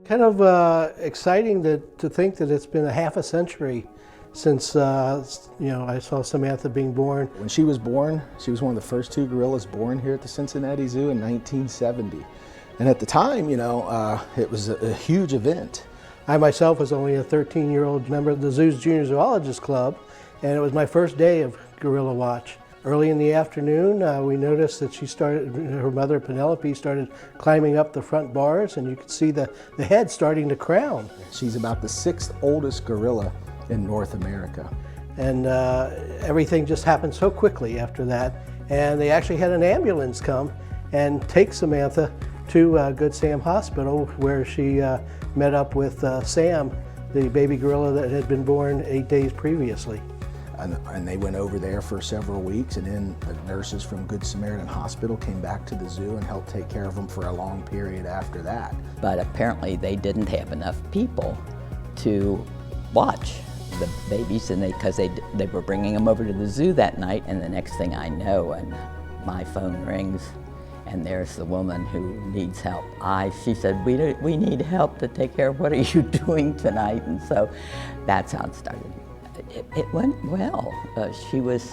Kind of exciting to think that it's been a half a century since I saw Samantha being born. When she was born, she was one of the first 2 gorillas born here at the Cincinnati Zoo in 1970. And at the time, it was a huge event. I myself was only a 13-year-old member of the zoo's Junior Zoologist Club, and it was my first day of Gorilla Watch. Early in the afternoon, we noticed that her mother Penelope started climbing up the front bars, and you could see the head starting to crown. She's about the 6th oldest gorilla in North America. And everything just happened so quickly after that. And they actually had an ambulance come and take Samantha to Good Sam Hospital, where she met up with Sam, the baby gorilla that had been born 8 days previously. And they went over there for several weeks, and then the nurses from Good Samaritan Hospital came back to the zoo and helped take care of them for a long period after that. But apparently they didn't have enough people to watch the babies, and because they were bringing them over to the zoo that night, and the next thing I know, and my phone rings, and there's the woman who needs help. She said, we need help to take care of what are you doing tonight? And so that's how it started. It went well. She was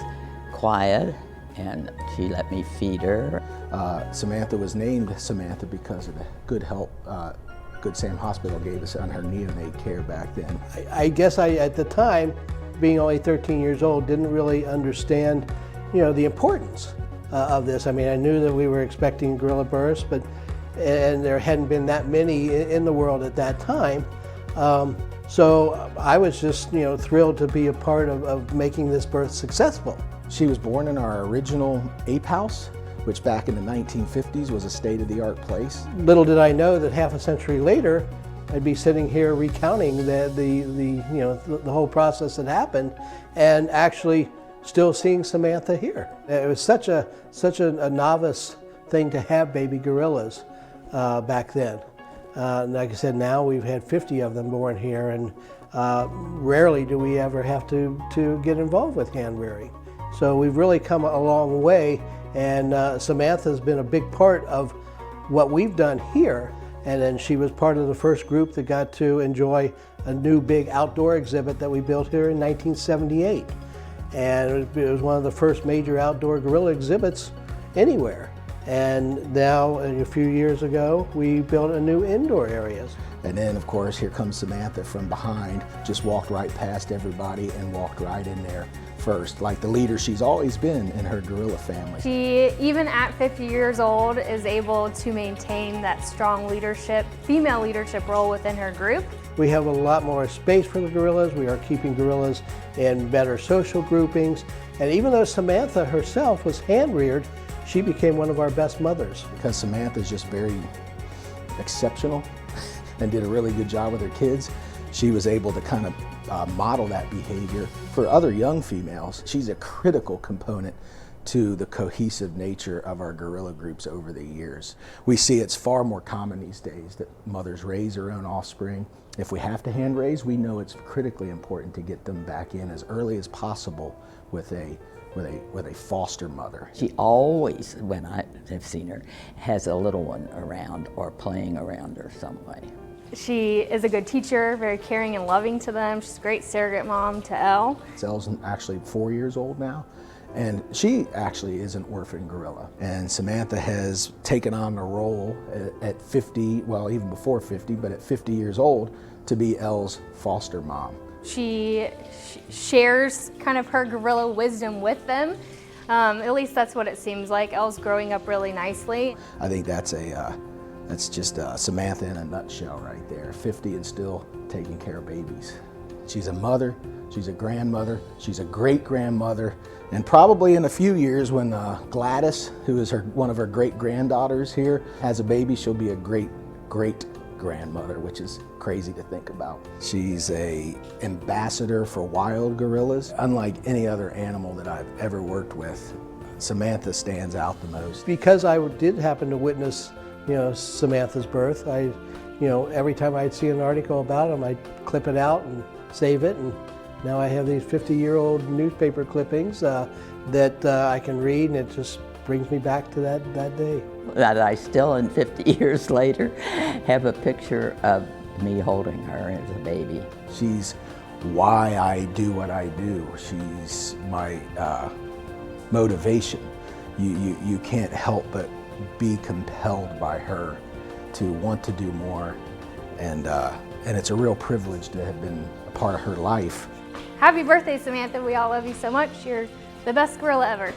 quiet, and she let me feed her. Samantha was named Samantha because of the good help Good Sam Hospital gave us on her neonate care back then. I guess at the time, being only 13 years old, didn't really understand, the importance of this. I mean, I knew that we were expecting gorilla births, and there hadn't been that many in the world at that time. So I was just, thrilled to be a part of making this birth successful. She was born in our original ape house, which back in the 1950s was a state-of-the-art place. Little did I know that half a century later, I'd be sitting here recounting the whole process that happened, and actually still seeing Samantha here. It was such a novice thing to have baby gorillas back then. Like I said, now we've had 50 of them born here, and rarely do we ever have to get involved with hand rearing. So we've really come a long way, and Samantha's been a big part of what we've done here. And then she was part of the first group that got to enjoy a new big outdoor exhibit that we built here in 1978. And it was one of the first major outdoor gorilla exhibits anywhere. And now, a few years ago, we built a new indoor areas. And then, of course, here comes Samantha from behind, just walked right past everybody and walked right in there first, like the leader she's always been in her gorilla family. She, even at 50 years old, is able to maintain that strong female leadership role within her group. We have a lot more space for the gorillas. We are keeping gorillas in better social groupings. And even though Samantha herself was hand-reared, she became one of our best mothers. Because Samantha's just very exceptional and did a really good job with her kids, she was able to kind of model that behavior for other young females. She's a critical component to the cohesive nature of our gorilla groups over the years. We see it's far more common these days that mothers raise their own offspring. If we have to hand raise, we know it's critically important to get them back in as early as possible with a foster mother. She always, when I have seen her, has a little one around or playing around her some way. She is a good teacher, very caring and loving to them. She's a great surrogate mom to Elle. Elle's actually 4 years old now, and she actually is an orphan gorilla. And Samantha has taken on the role at 50, well, even before 50, but at 50 years old, to be Elle's foster mom. She shares kind of her gorilla wisdom with them. At least that's what it seems like. Elle's growing up really nicely. I think that's just Samantha in a nutshell right there. 50 and still taking care of babies. She's a mother, she's a grandmother, she's a great-grandmother, and probably in a few years when Gladys, who is one of her great-granddaughters here, has a baby, she'll be a great-grandmother, which is crazy to think about. She's an ambassador for wild gorillas. Unlike any other animal that I've ever worked with, Samantha stands out the most. Because I did happen to witness Samantha's birth, every time I'd see an article about him, I'd clip it out and save it, and now I have these 50-year-old newspaper clippings that I can read, and it just brings me back to that day. That I still, in 50 years later, have a picture of me holding her as a baby. She's why I do what I do. She's my motivation. You can't help but be compelled by her to want to do more, and it's a real privilege to have been a part of her life. Happy birthday, Samantha. We all love you so much. You're the best gorilla ever.